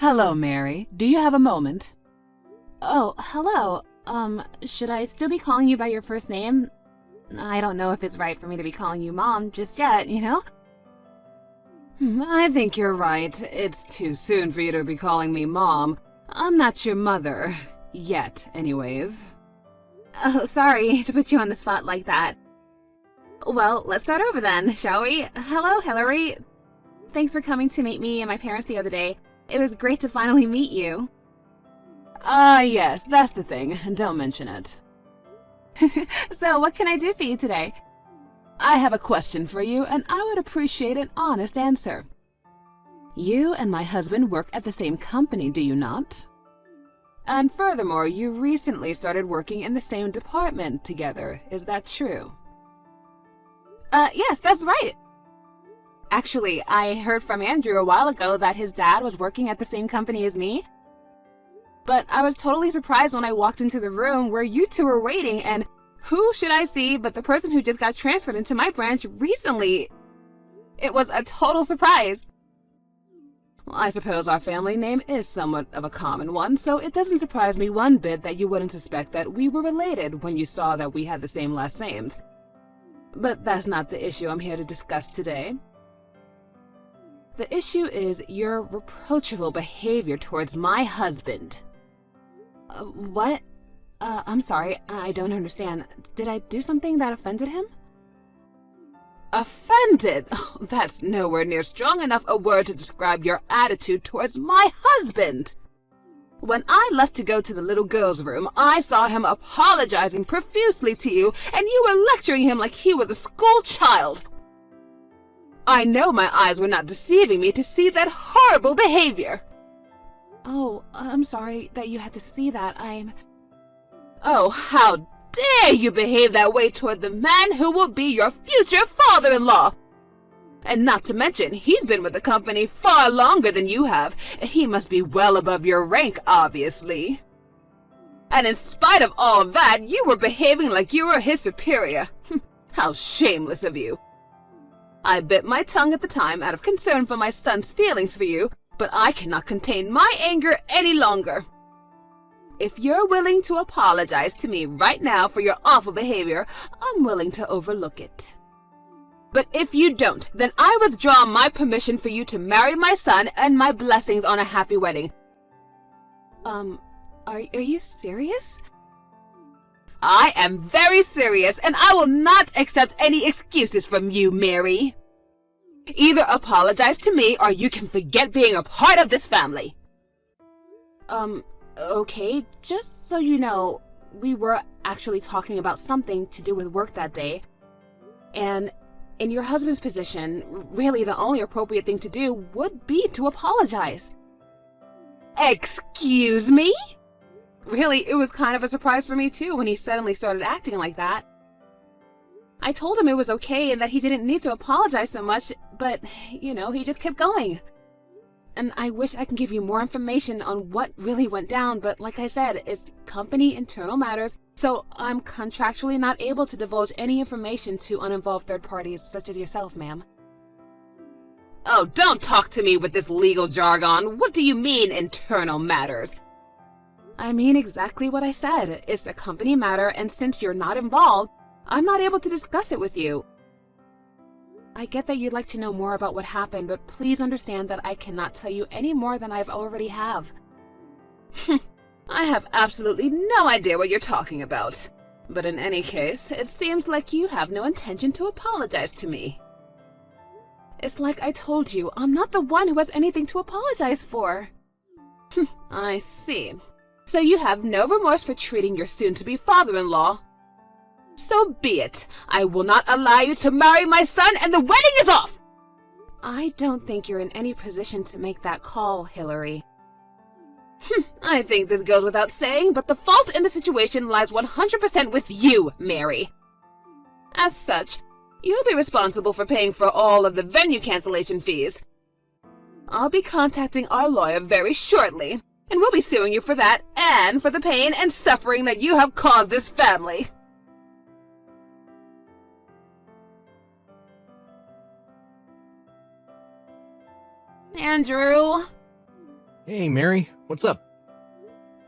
Hello, Mary. Do you have a moment? Oh, hello. Should I still be calling you by your first name? I don't know if it's right for me to be calling you Mom just yet, you know? I think you're right. It's too soon for you to be calling me Mom. I'm not your mother. Yet, anyways. Oh, sorry to put you on the spot like that. Well, let's start over then, shall we? Hello, Hillary. Thanks for coming to meet me and my parents the other day. It was great to finally meet you. Yes, that's the thing. Don't mention it. So, what can I do for you today? I have a question for you, and I would appreciate an honest answer. You and my husband work at the same company, do you not? And furthermore, you recently started working in the same department together. Is that true? Yes, that's right. Actually, I heard from Andrew a while ago that his dad was working at the same company as me. But I was totally surprised when I walked into the room where you two were waiting, and who should I see but the person who just got transferred into my branch recently? It was a total surprise. Well, I suppose our family name is somewhat of a common one, so it doesn't surprise me one bit that you wouldn't suspect that we were related when you saw that we had the same last names. But that's not the issue I'm here to discuss today. The issue is your reproachful behavior towards my husband. What? I'm sorry, I don't understand. Did I do something that offended him? Offended? Oh, that's nowhere near strong enough a word to describe your attitude towards my husband. When I left to go to the little girl's room, I saw him apologizing profusely to you, and you were lecturing him like he was a school child. I know my eyes were not deceiving me to see that horrible behavior. Oh, I'm sorry that you had to see that. Oh, how dare you behave that way toward the man who will be your future father-in-law! And not to mention, he's been with the company far longer than you have. He must be well above your rank, obviously. And in spite of all that, you were behaving like you were his superior. How shameless of you. I bit my tongue at the time out of concern for my son's feelings for you, but I cannot contain my anger any longer. If you're willing to apologize to me right now for your awful behavior, I'm willing to overlook it. But if you don't, then I withdraw my permission for you to marry my son and my blessings on a happy wedding. Are you serious? I am very serious, and I will not accept any excuses from you, Mary. Either apologize to me, or you can forget being a part of this family. Okay, just so you know, we were actually talking about something to do with work that day. And in your husband's position, really the only appropriate thing to do would be to apologize. Excuse me? Really, it was kind of a surprise for me too when he suddenly started acting like that. I told him it was okay and that he didn't need to apologize so much, but, he just kept going. And I wish I could give you more information on what really went down, but like I said, it's company internal matters, so I'm contractually not able to divulge any information to uninvolved third parties such as yourself, ma'am. Oh, don't talk to me with this legal jargon. What do you mean, internal matters? I mean exactly what I said. It's a company matter, and since you're not involved, I'm not able to discuss it with you. I get that you'd like to know more about what happened, but please understand that I cannot tell you any more than I've already have. I have absolutely no idea what you're talking about. But in any case, it seems like you have no intention to apologize to me. It's like I told you, I'm not the one who has anything to apologize for. I see. So you have no remorse for treating your soon-to-be father-in-law. So be it. I will not allow you to marry my son, and the wedding is off! I don't think you're in any position to make that call, Hillary. I think this goes without saying, but the fault in the situation lies 100% with you, Mary. As such, you'll be responsible for paying for all of the venue cancellation fees. I'll be contacting our lawyer very shortly, and we'll be suing you for that and for the pain and suffering that you have caused this family. Andrew? Hey, Mary, what's up?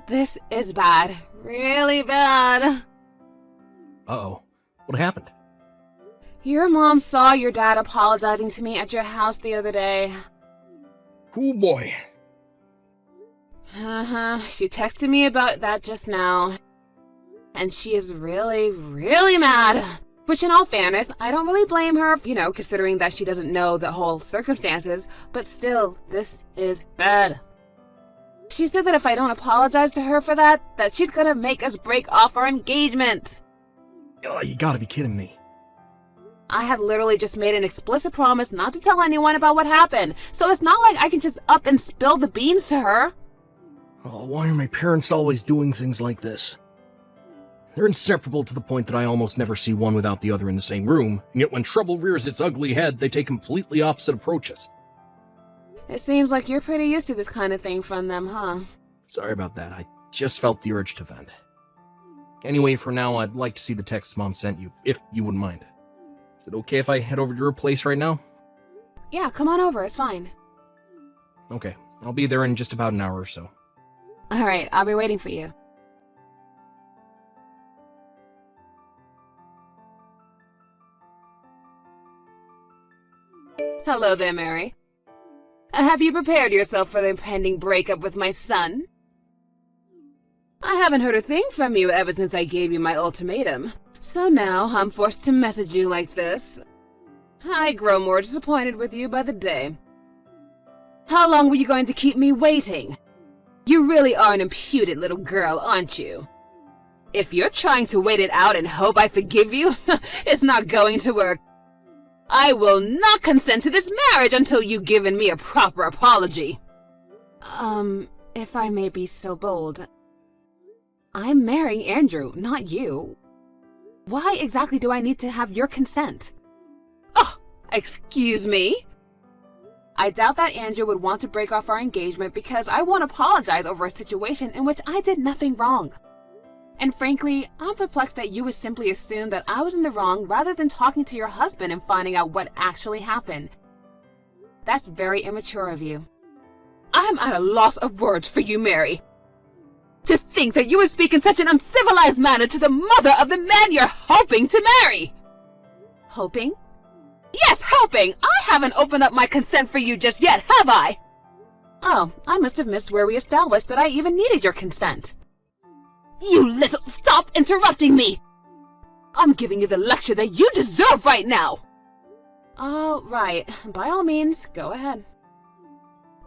This is bad. Really bad. Uh-oh, what happened? Your mom saw your dad apologizing to me at your house the other day. Oh boy. She texted me about that just now. And she is really, really mad. Which, in all fairness, I don't really blame her, considering that she doesn't know the whole circumstances. But still, this is bad. She said that if I don't apologize to her for that she's gonna make us break off our engagement. Oh, you gotta be kidding me. I had literally just made an explicit promise not to tell anyone about what happened, so it's not like I can just up and spill the beans to her. Oh, why are my parents always doing things like this? They're inseparable to the point that I almost never see one without the other in the same room, and yet when trouble rears its ugly head, they take completely opposite approaches. It seems like you're pretty used to this kind of thing from them, huh? Sorry about that, I just felt the urge to vent. Anyway, for now, I'd like to see the texts Mom sent you, if you wouldn't mind. Is it okay if I head over to her place right now? Yeah, come on over, it's fine. Okay, I'll be there in just about an hour or so. Alright, I'll be waiting for you. Hello there, Mary. Have you prepared yourself for the impending breakup with my son? I haven't heard a thing from you ever since I gave you my ultimatum, so now I'm forced to message you like this. I grow more disappointed with you by the day. How long were you going to keep me waiting? You really are an impudent little girl, aren't you? If you're trying to wait it out and hope I forgive you, it's not going to work. I will not consent to this marriage until you've given me a proper apology. If I may be so bold, I'm marrying Andrew, not you. Why exactly do I need to have your consent? Oh, excuse me? I doubt that Andrew would want to break off our engagement because I won't apologize over a situation in which I did nothing wrong. And frankly, I'm perplexed that you would simply assume that I was in the wrong rather than talking to your husband and finding out what actually happened. That's very immature of you. I'm at a loss of words for you, Mary. To think that you would speak in such an uncivilized manner to the mother of the man you're hoping to marry! Hoping? Yes, hoping! I haven't opened up my consent for you just yet, have I? Oh, I must have missed where we established that I even needed your consent. You little— stop interrupting me! I'm giving you the lecture that you deserve right now! Oh, right. By all means, go ahead.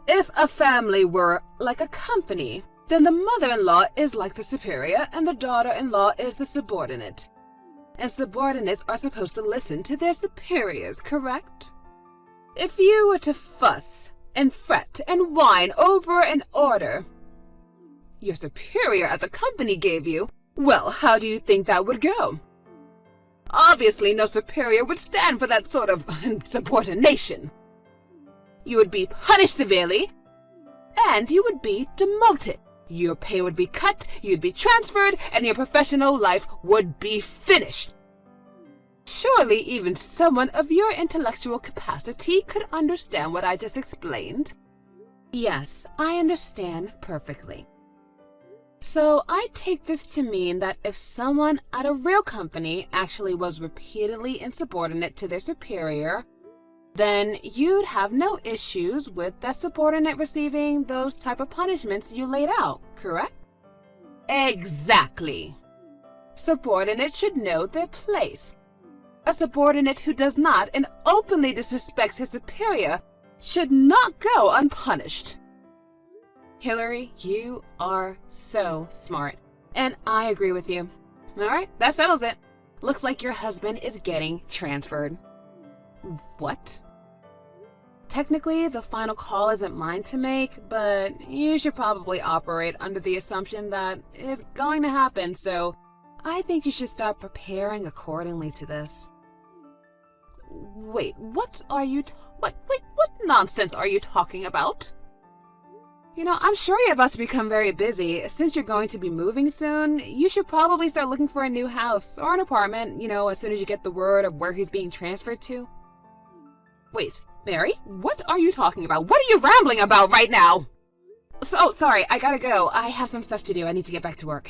If a family were like a company, then the mother-in-law is like the superior and the daughter-in-law is the subordinate. And subordinates are supposed to listen to their superiors, correct? If you were to fuss and fret and whine over an order your superior at the company gave you, well, how do you think that would go? Obviously, no superior would stand for that sort of insubordination. You would be punished severely, and you would be demoted. Your pay would be cut, you'd be transferred, and your professional life would be finished. Surely even someone of your intellectual capacity could understand what I just explained. Yes, I understand perfectly. So I take this to mean that if someone at a real company actually was repeatedly insubordinate to their superior, then you'd have no issues with that subordinate receiving those type of punishments you laid out, correct? Exactly. Subordinates should know their place. A subordinate who does not and openly disrespects his superior should not go unpunished. Hillary, you are so smart, and I agree with you. Alright, that settles it. Looks like your husband is getting transferred. What? Technically, the final call isn't mine to make, but you should probably operate under the assumption that it is going to happen, so I think you should start preparing accordingly to this. Wait, what nonsense are you talking about? You know, I'm sure you're about to become very busy. Since you're going to be moving soon, you should probably start looking for a new house or an apartment, as soon as you get the word of where he's being transferred to. Wait, Mary, what are you talking about? What are you rambling about right now? So, sorry, I gotta go. I have some stuff to do. I need to get back to work.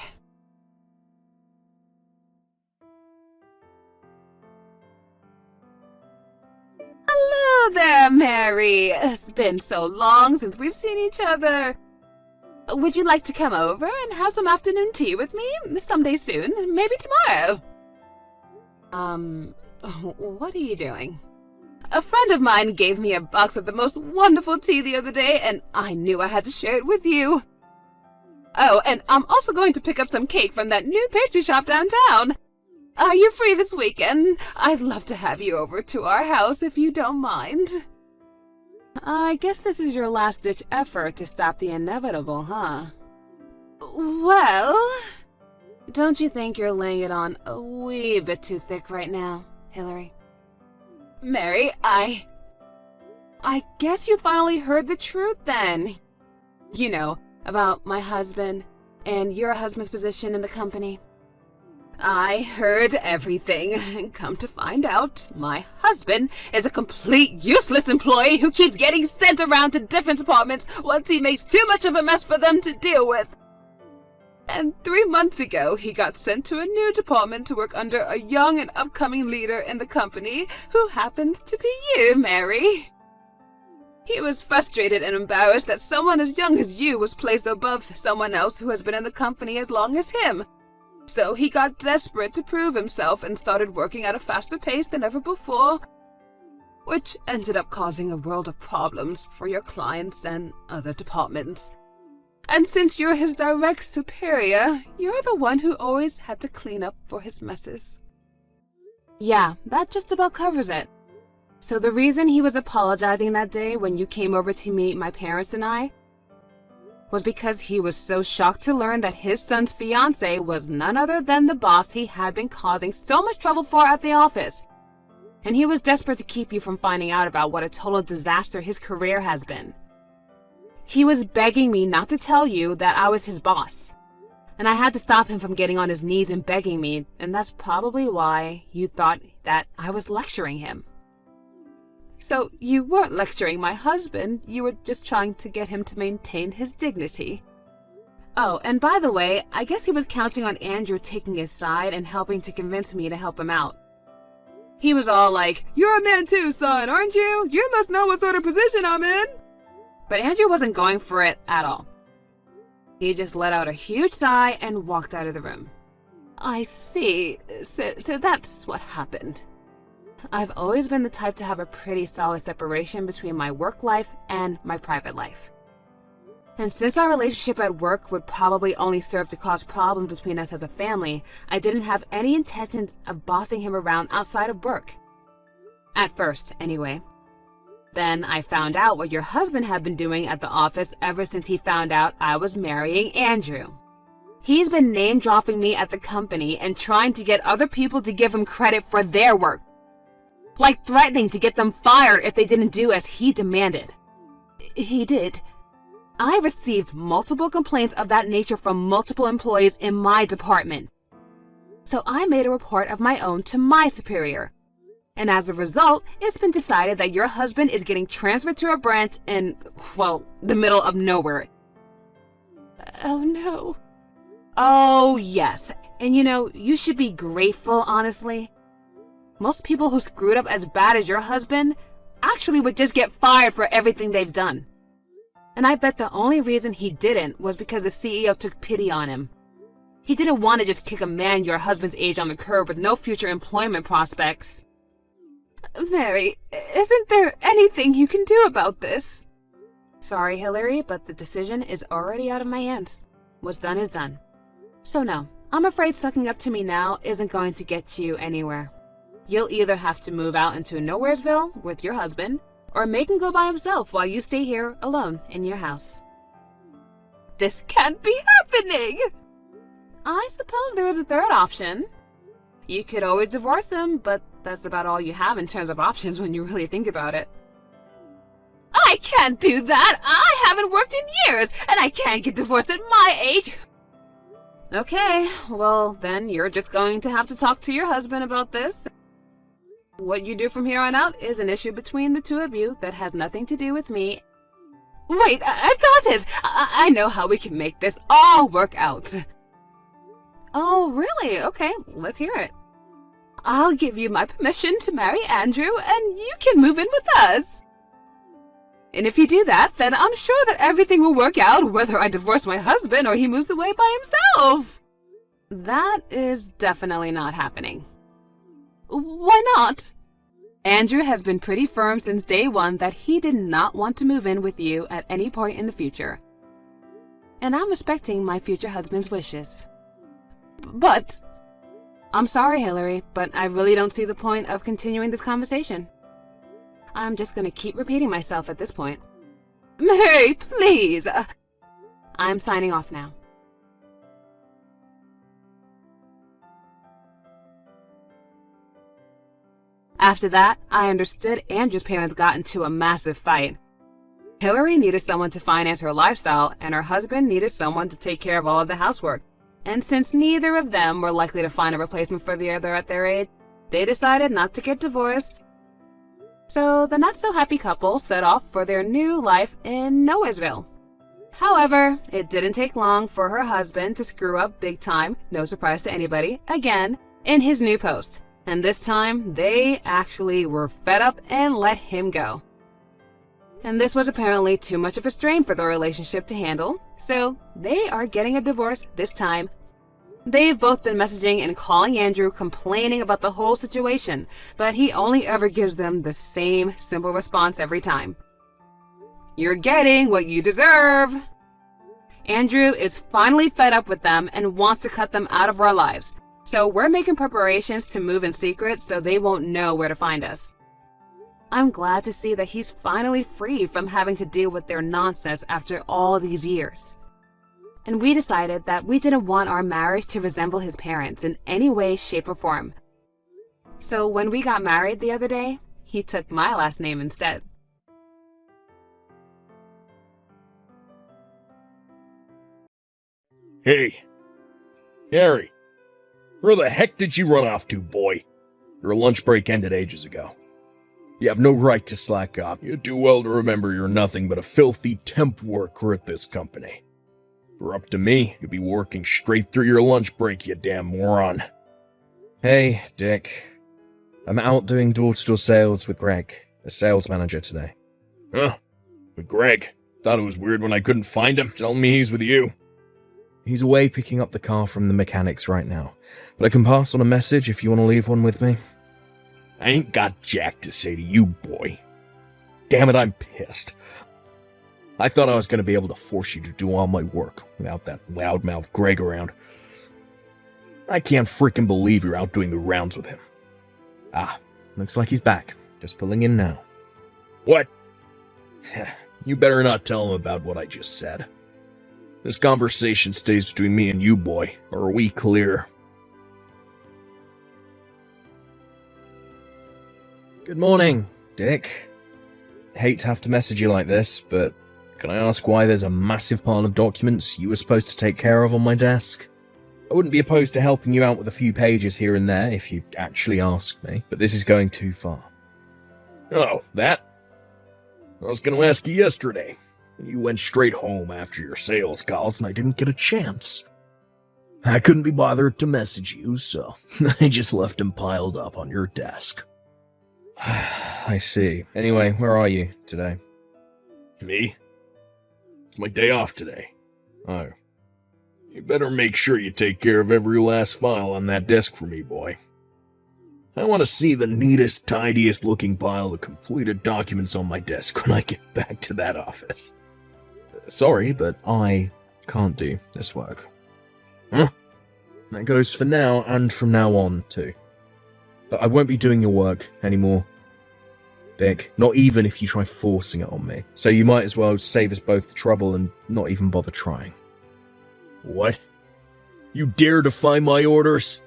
Hello there, Mary. It's been so long since we've seen each other. Would you like to come over and have some afternoon tea with me someday soon? Maybe tomorrow. What are you doing? A friend of mine gave me a box of the most wonderful tea the other day, and I knew I had to share it with you. Oh, and I'm also going to pick up some cake from that new pastry shop downtown. Are you free this weekend? I'd love to have you over to our house if you don't mind. I guess this is your last-ditch effort to stop the inevitable, huh? Well, don't you think you're laying it on a wee bit too thick right now, Hillary? Mary, I guess you finally heard the truth then. You know, about my husband and your husband's position in the company. I heard everything. Come to find out, my husband is a complete useless employee who keeps getting sent around to different departments once he makes too much of a mess for them to deal with. And 3 months ago, he got sent to a new department to work under a young and upcoming leader in the company who happens to be you, Mary. He was frustrated and embarrassed that someone as young as you was placed above someone else who has been in the company as long as him. So he got desperate to prove himself and started working at a faster pace than ever before, which ended up causing a world of problems for your clients and other departments. And since you're his direct superior, you're the one who always had to clean up for his messes. Yeah, that just about covers it. So the reason he was apologizing that day when you came over to meet my parents and I was because he was so shocked to learn that his son's fiancée was none other than the boss he had been causing so much trouble for at the office. And he was desperate to keep you from finding out about what a total disaster his career has been. He was begging me not to tell you that I was his boss. And I had to stop him from getting on his knees and begging me, and that's probably why you thought that I was lecturing him. So you weren't lecturing my husband, you were just trying to get him to maintain his dignity. Oh, and by the way, I guess he was counting on Andrew taking his side and helping to convince me to help him out. He was all like, "You're a man too, son, aren't you? You must know what sort of position I'm in." But Andrew wasn't going for it at all. He just let out a huge sigh and walked out of the room. I see. So that's what happened. I've always been the type to have a pretty solid separation between my work life and my private life. And since our relationship at work would probably only serve to cause problems between us as a family, I didn't have any intentions of bossing him around outside of work. At first, anyway. Then I found out what your husband had been doing at the office ever since he found out I was marrying Andrew. He's been name-dropping me at the company and trying to get other people to give him credit for their work. Like threatening to get them fired if they didn't do as he demanded. He did. I received multiple complaints of that nature from multiple employees in my department. So I made a report of my own to my superior. And as a result, it's been decided that your husband is getting transferred to a branch in, well, the middle of nowhere. Oh no. Oh yes. And you know, you should be grateful, honestly. Most people who screwed up as bad as your husband actually would just get fired for everything they've done. And I bet the only reason he didn't was because the CEO took pity on him. He didn't want to just kick a man your husband's age on the curb with no future employment prospects. Mary, isn't there anything you can do about this? Sorry, Hillary, but the decision is already out of my hands. What's done is done. So no, I'm afraid sucking up to me now isn't going to get you anywhere. You'll either have to move out into Nowheresville with your husband, or make him go by himself while you stay here alone in your house. This can't be happening! I suppose there is a third option. You could always divorce him, but that's about all you have in terms of options when you really think about it. I can't do that! I haven't worked in years, and I can't get divorced at my age! Okay, well then you're just going to have to talk to your husband about this. What you do from here on out is an issue between the two of you that has nothing to do with me. Wait, I got it! I know how we can make this all work out. Oh, really? Okay, let's hear it. I'll give you my permission to marry Andrew, and you can move in with us. And if you do that, then I'm sure that everything will work out, whether I divorce my husband or he moves away by himself. That is definitely not happening. Why not? Andrew has been pretty firm since day one that he did not want to move in with you at any point in the future. And I'm respecting my future husband's wishes. But I'm sorry, Hillary, but I really don't see the point of continuing this conversation. I'm just going to keep repeating myself at this point. Mary, please! I'm signing off now. After that, I understood Andrew's parents got into a massive fight. Hillary needed someone to finance her lifestyle, and her husband needed someone to take care of all of the housework. And since neither of them were likely to find a replacement for the other at their age, they decided not to get divorced. So the not-so-happy couple set off for their new life in Nowheresville. However, it didn't take long for her husband to screw up big time, no surprise to anybody, again, in his new post. And this time, they actually were fed up and let him go. And this was apparently too much of a strain for their relationship to handle, so they are getting a divorce this time. They've both been messaging and calling Andrew complaining about the whole situation, but he only ever gives them the same simple response every time. You're getting what you deserve. Andrew is finally fed up with them and wants to cut them out of our lives, so we're making preparations to move in secret so they won't know where to find us. I'm glad to see that he's finally free from having to deal with their nonsense after all these years. And we decided that we didn't want our marriage to resemble his parents in any way, shape, or form. So when we got married the other day, he took my last name instead. Hey, Harry, where the heck did you run off to, boy? Your lunch break ended ages ago. You have no right to slack off. You do well to remember you're nothing but a filthy temp worker at this company. If it were up to me, you'd be working straight through your lunch break, you damn moron. Hey, Dick. I'm out doing door-to-door sales with Greg, the sales manager today. Huh? With Greg? Thought it was weird when I couldn't find him, telling me he's with you. He's away picking up the car from the mechanics right now, but I can pass on a message if you want to leave one with me. I ain't got jack to say to you, boy. Damn it, I'm pissed. I thought I was going to be able to force you to do all my work without that loudmouth Greg around. I can't freaking believe you're out doing the rounds with him. Looks like he's back. Just pulling in now. What? You better not tell him about what I just said. This conversation stays between me and you, boy, or are we clear? Good morning, Dick. Hate to have to message you like this, but can I ask why there's a massive pile of documents you were supposed to take care of on my desk? I wouldn't be opposed to helping you out with a few pages here and there if you actually asked me, but this is going too far. Oh, that? I was going to ask you yesterday. You went straight home after your sales calls and I didn't get a chance. I couldn't be bothered to message you, so I just left them piled up on your desk. I see. Anyway, where are you today? Me? It's my day off today. Oh. You better make sure you take care of every last file on that desk for me, boy. I want to see the neatest, tidiest looking pile of completed documents on my desk when I get back to that office. Sorry, but I can't do this work. Huh? That goes for now and from now on, too. But I won't be doing your work anymore, Dick. Not even if you try forcing it on me. So you might as well save us both the trouble and not even bother trying. What? You dare defy my orders?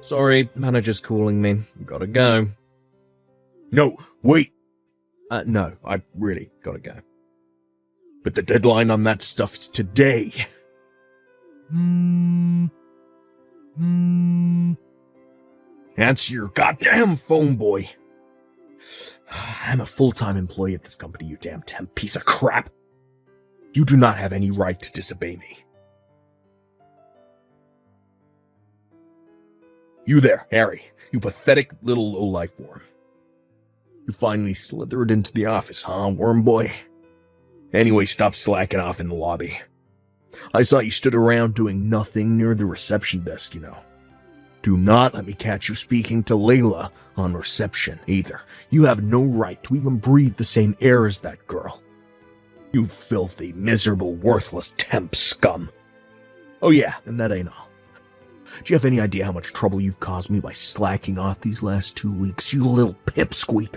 Sorry, manager's calling me. Gotta go. No, wait. No, I really gotta go. But the deadline on that stuff is today. Answer your goddamn phone, boy. I'm a full-time employee at this company, you damn temp piece of crap. You do not have any right to disobey me. You there, Harry, you pathetic little low-life worm. You finally slithered into the office, huh, worm boy? Anyway, stop slacking off in the lobby. I saw you stood around doing nothing near the reception desk, you know. Do not let me catch you speaking to Layla on reception, either. You have no right to even breathe the same air as that girl. You filthy, miserable, worthless temp scum. Oh yeah, and that ain't all. Do you have any idea how much trouble you've caused me by slacking off these last 2 weeks, you little pipsqueak?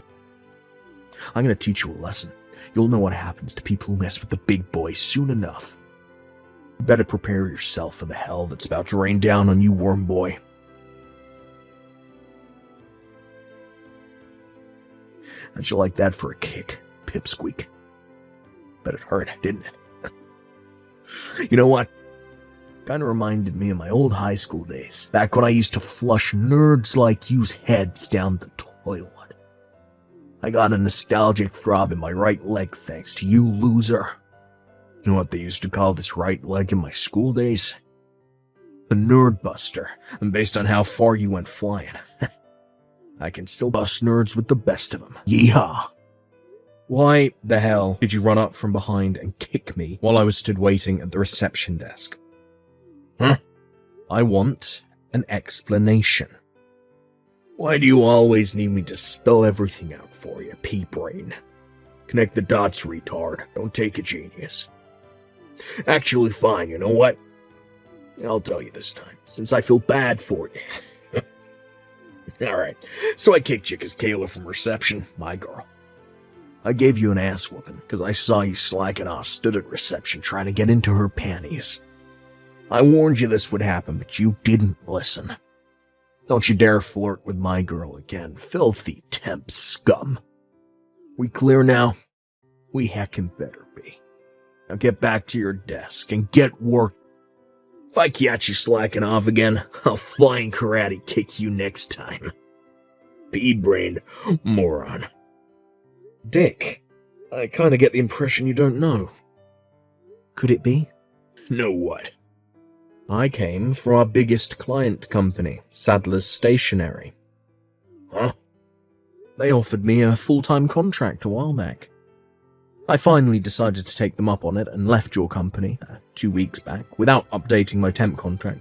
I'm gonna teach you a lesson. You'll know what happens to people who mess with the big boys soon enough. You better prepare yourself for the hell that's about to rain down on you, worm boy. How'd you like that for a kick, pipsqueak? Bet it hurt, didn't it? You know what? Kinda reminded me of my old high school days, back when I used to flush nerds like you's heads down the toilet. I got a nostalgic throb in my right leg thanks to you, loser. You know what they used to call this right leg in my school days? The Nerd Buster, and based on how far you went flying. I can still bust nerds with the best of them. Yeehaw! Why the hell did you run up from behind and kick me while I was stood waiting at the reception desk? Huh? I want an explanation. Why do you always need me to spell everything out for you, pea-brain? Connect the dots, retard. Don't take a genius. Actually, fine, you know what? I'll tell you this time, since I feel bad for you. Alright, so I kicked you because Kayla from reception, my girl. I gave you an ass whooping because I saw you slacking off, stood at reception trying to get into her panties. I warned you this would happen, but you didn't listen. Don't you dare flirt with my girl again, filthy temp scum. We clear now? We heckin' better be. Now get back to your desk and get work. If I catch you slacking off again, I'll flying karate kick you next time. Pea-brained moron. Dick, I kinda get the impression you don't know. Could it be? Know what? I came from our biggest client company, Sadler's Stationery. Huh? They offered me a full-time contract a while back. I finally decided to take them up on it and left your company 2 weeks back without updating my temp contract.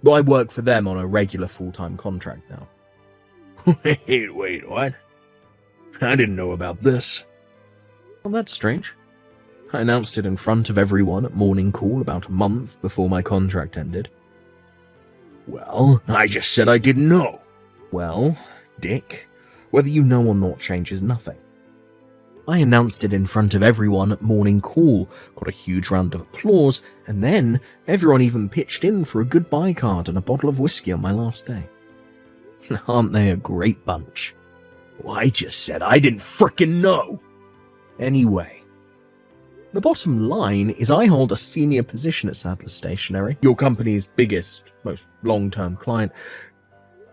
Well, I work for them on a regular full-time contract now. Wait, what? I didn't know about this. Well, that's strange. I announced it in front of everyone at morning call about a month before my contract ended. Well, I just said I didn't know. Well, Dick, whether you know or not changes nothing. I announced it in front of everyone at morning call, got a huge round of applause, and then everyone even pitched in for a goodbye card and a bottle of whiskey on my last day. Aren't they a great bunch? Well, I just said I didn't frickin' know! Anyway, the bottom line is I hold a senior position at Sadler Stationery, your company's biggest, most long-term client.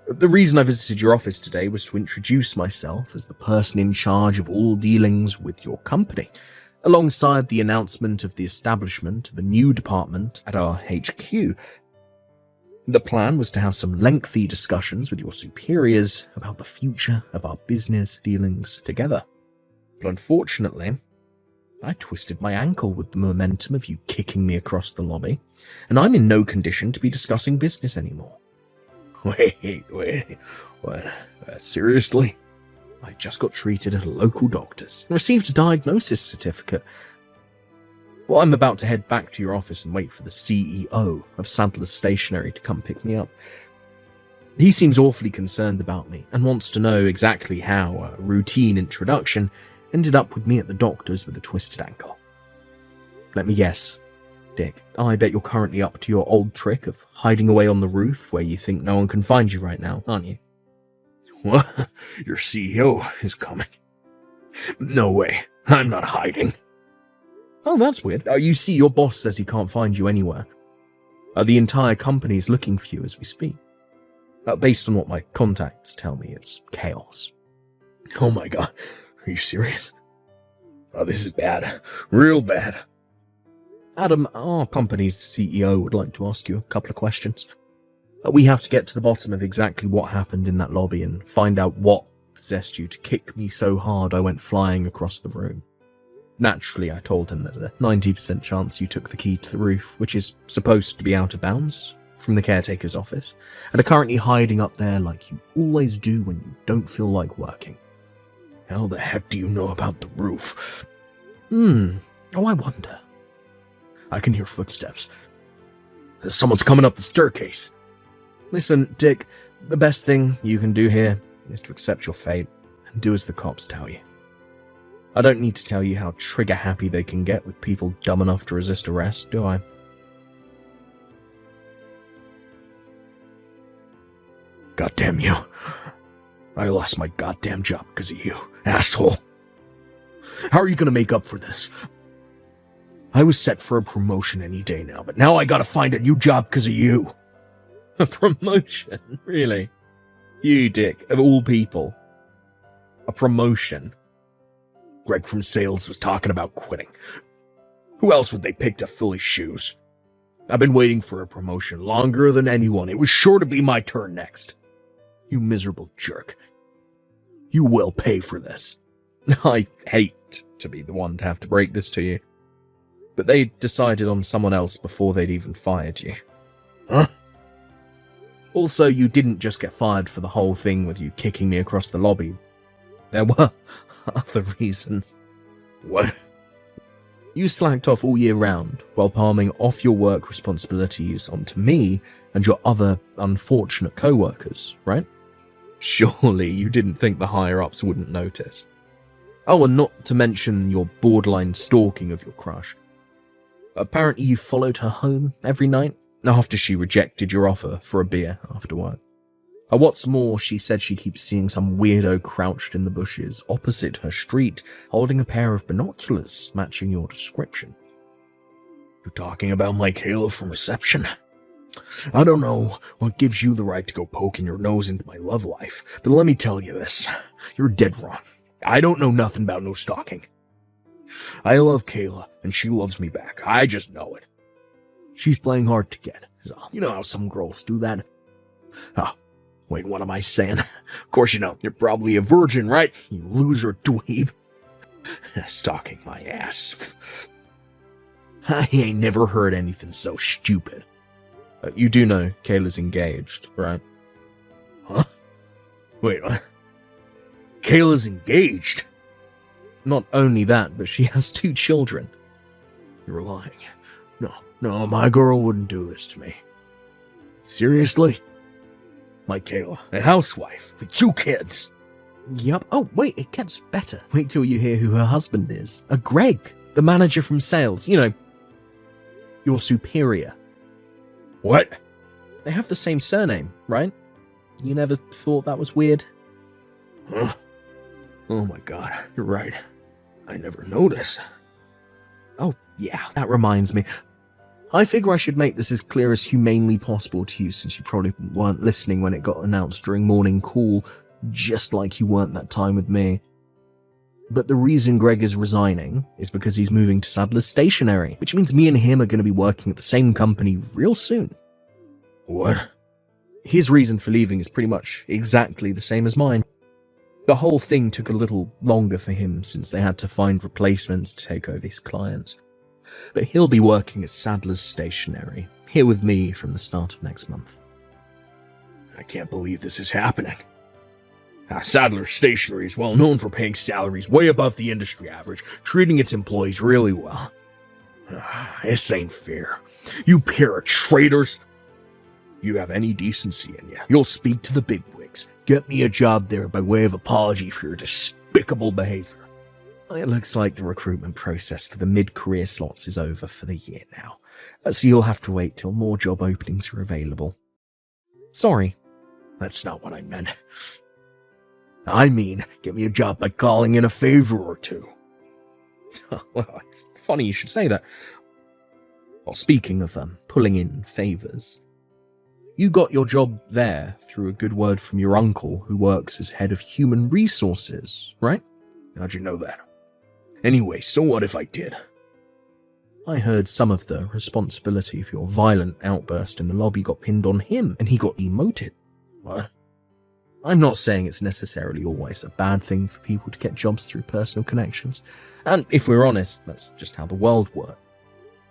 The reason I visited your office today was to introduce myself as the person in charge of all dealings with your company, alongside the announcement of the establishment of a new department at our HQ. The plan was to have some lengthy discussions with your superiors about the future of our business dealings together. But unfortunately, I twisted my ankle with the momentum of you kicking me across the lobby, and I'm in no condition to be discussing business anymore. Wait, what? Seriously? I just got treated at a local doctor's and received a diagnosis certificate. Well, I'm about to head back to your office and wait for the CEO of Sadler's Stationery to come pick me up. He seems awfully concerned about me and wants to know exactly how a routine introduction ended up with me at the doctor's with a twisted ankle. Let me guess. Dick, I bet you're currently up to your old trick of hiding away on the roof where you think no one can find you right now, aren't you? What? Your CEO is coming. No way. I'm not hiding. Oh, that's weird. You see, your boss says he can't find you anywhere. The entire company is looking for you as we speak. Based on what my contacts tell me, it's chaos. Oh my god. Are you serious? Oh, this is bad. Real bad. Adam, our company's CEO would like to ask you a couple of questions. We have to get to the bottom of exactly what happened in that lobby and find out what possessed you to kick me so hard I went flying across the room. Naturally, I told him there's a 90% chance you took the key to the roof, which is supposed to be out of bounds, from the caretaker's office, and are currently hiding up there like you always do when you don't feel like working. How the heck do you know about the roof? Oh, I wonder. I can hear footsteps. Someone's coming up the staircase. Listen, Dick, the best thing you can do here is to accept your fate and do as the cops tell you. I don't need to tell you how trigger-happy they can get with people dumb enough to resist arrest, do I? Goddamn you. I lost my goddamn job because of you, asshole. How are you gonna make up for this? I was set for a promotion any day now, but now I gotta find a new job because of you. A promotion? Really? You, Dick, of all people. A promotion? Greg from sales was talking about quitting. Who else would they pick to fill his shoes? I've been waiting for a promotion longer than anyone. It was sure to be my turn next. You miserable jerk. You will pay for this. I hate to be the one to have to break this to you, but they decided on someone else before they'd even fired you. Huh? Also, you didn't just get fired for the whole thing with you kicking me across the lobby. There were other reasons. What? You slacked off all year round while palming off your work responsibilities onto me and your other unfortunate co-workers, right? Surely you didn't think the higher-ups wouldn't notice. Oh, and not to mention your borderline stalking of your crush. Apparently you followed her home every night after she rejected your offer for a beer after work. And what's more, she said she keeps seeing some weirdo crouched in the bushes opposite her street, holding a pair of binoculars matching your description. You're talking about Michaela from reception? I don't know what gives you the right to go poking your nose into my love life, but let me tell you this. You're dead wrong. I don't know nothing about no stalking. I love Kayla, and she loves me back. I just know it. She's playing hard to get. So, you know how some girls do that. Oh, wait, what am I saying? Of course you know. You're probably a virgin, right? You loser dweeb. Stalking my ass. I ain't never heard anything so stupid. You do know Kayla's engaged, right? Huh? Wait, what? Kayla's engaged? Not only that, but she has 2 children. You're lying. No, my girl wouldn't do this to me. Seriously? My Kayla, a housewife with 2 kids. Yup. Oh, wait, it gets better. Wait till you hear who her husband is. A Greg, the manager from sales. You know, your superior. What? They have the same surname, right? You never thought that was weird? Huh? Oh my god, you're right. I never noticed. Oh, yeah, that reminds me. I figure I should make this as clear as humanely possible to you, since you probably weren't listening when it got announced during morning call, just like you weren't that time with me. But the reason Greg is resigning is because he's moving to Sadler's Stationery, which means me and him are going to be working at the same company real soon. What? His reason for leaving is pretty much exactly the same as mine. The whole thing took a little longer for him since they had to find replacements to take over his clients. But he'll be working at Sadler's Stationery, here with me from the start of next month. I can't believe this is happening. Sadler's Stationery is well known for paying salaries way above the industry average, treating its employees really well. This ain't fair. You pair of traitors. You have any decency in you, you'll speak to the bigwigs. Get me a job there by way of apology for your despicable behavior. It looks like the recruitment process for the mid-career slots is over for the year now, so you'll have to wait till more job openings are available. Sorry. That's not what I meant. I mean, get me a job by calling in a favor or 2. Well, it's funny you should say that. Well, speaking of pulling in favors, you got your job there through a good word from your uncle who works as head of human resources, right? How'd you know that? Anyway, so what if I did? I heard some of the responsibility for your violent outburst in the lobby got pinned on him, and he got demoted. What? I'm not saying it's necessarily always a bad thing for people to get jobs through personal connections, and if we're honest, that's just how the world works.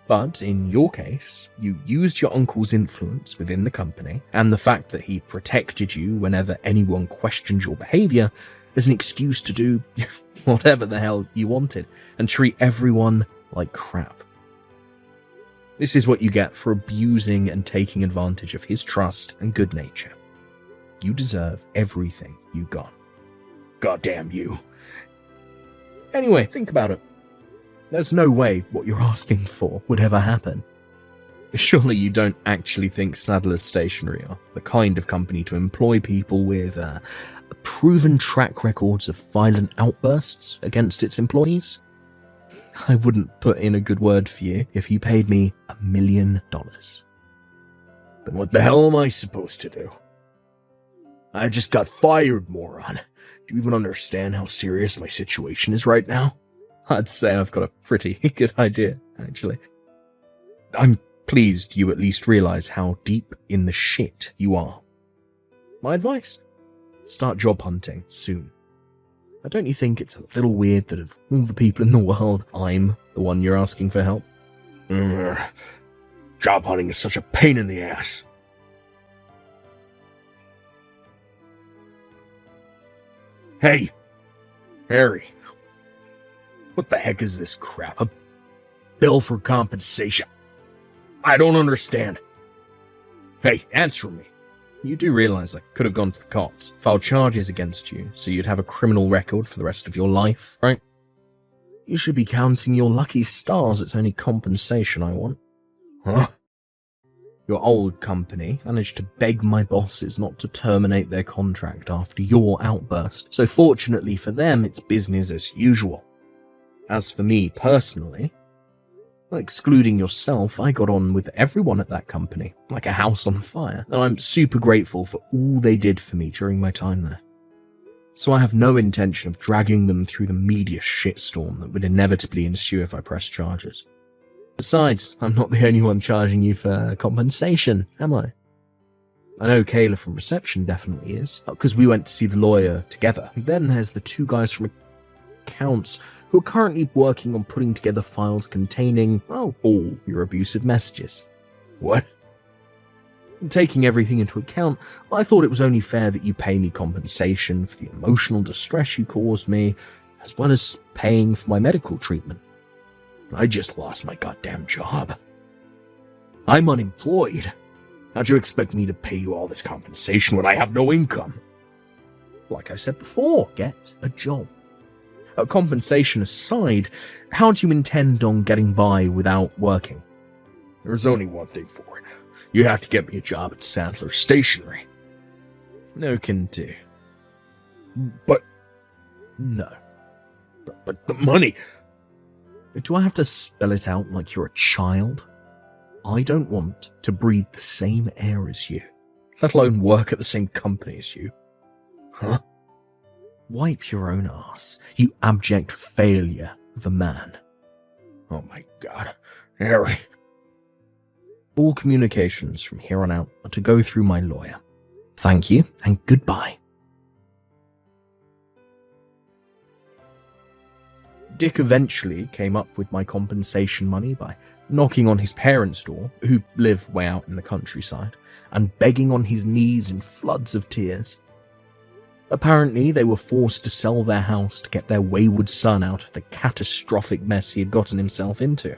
But in your case, you used your uncle's influence within the company and the fact that he protected you whenever anyone questioned your behavior as an excuse to do whatever the hell you wanted and treat everyone like crap. This is what you get for abusing and taking advantage of his trust and good nature. You deserve everything you got. Goddamn you. Anyway, think about it. There's no way what you're asking for would ever happen. Surely you don't actually think Sadler's Stationery are the kind of company to employ people with proven track records of violent outbursts against its employees? I wouldn't put in a good word for you if you paid me $1 million. Then what the hell am I supposed to do? I just got fired, moron. Do you even understand how serious my situation is right now? I'd say I've got a pretty good idea, actually. I'm pleased you at least realize how deep in the shit you are. My advice? Start job hunting soon. Don't you think it's a little weird that of all the people in the world, I'm the one you're asking for help? Job hunting is such a pain in the ass. Hey, Harry. What the heck is this crap? A bill for compensation? I don't understand. Hey, answer me. You do realize I could have gone to the cops, filed charges against you, so you'd have a criminal record for the rest of your life, right? You should be counting your lucky stars. It's only compensation I want. Huh? Your old company managed to beg my bosses not to terminate their contract after your outburst, so fortunately for them, it's business as usual. As for me personally, excluding yourself, I got on with everyone at that company, like a house on fire, and I'm super grateful for all they did for me during my time there. So I have no intention of dragging them through the media shitstorm that would inevitably ensue if I press charges. Besides, I'm not the only one charging you for compensation, am I? I know Kayla from reception definitely is, because we went to see the lawyer together. Then there's the two guys from accounts who are currently working on putting together files containing, well, all your abusive messages. What? Taking everything into account, I thought it was only fair that you pay me compensation for the emotional distress you caused me, as well as paying for my medical treatment. I just lost my goddamn job. I'm unemployed. How'd you expect me to pay you all this compensation when I have no income? Like I said before, get a job. Compensation aside, how do you intend on getting by without working? There's only one thing for it. You have to get me a job at Sadler's Stationery. No can do. But... no. But the money... Do I have to spell it out like you're a child? I don't want to breathe the same air as you, let alone work at the same company as you. Huh? Wipe your own ass, you abject failure of a man. Oh my god, Harry. All communications from here on out are to go through my lawyer. Thank you, and goodbye. Dick eventually came up with my compensation money by knocking on his parents' door, who live way out in the countryside, and begging on his knees in floods of tears. Apparently, they were forced to sell their house to get their wayward son out of the catastrophic mess he had gotten himself into.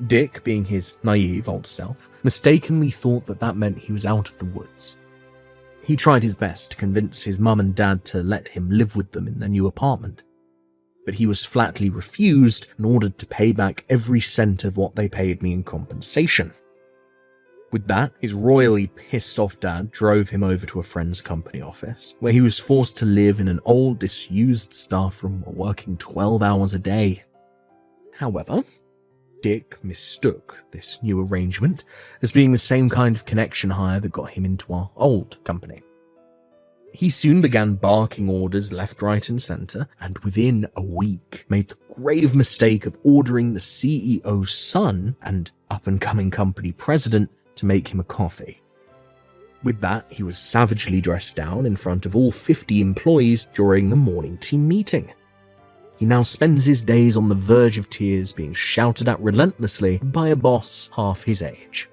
Dick, being his naive old self, mistakenly thought that meant he was out of the woods. He tried his best to convince his mum and dad to let him live with them in their new apartment, but he was flatly refused and ordered to pay back every cent of what they paid me in compensation. With that, his royally pissed off dad drove him over to a friend's company office, where he was forced to live in an old, disused staff room while working 12 hours a day. However, Dick mistook this new arrangement as being the same kind of connection hire that got him into our old company. He soon began barking orders left, right, and centre, and within a week made the grave mistake of ordering the CEO's son and up-and-coming company president to make him a coffee. With that, he was savagely dressed down in front of all 50 employees during the morning team meeting. He now spends his days on the verge of tears, being shouted at relentlessly by a boss half his age.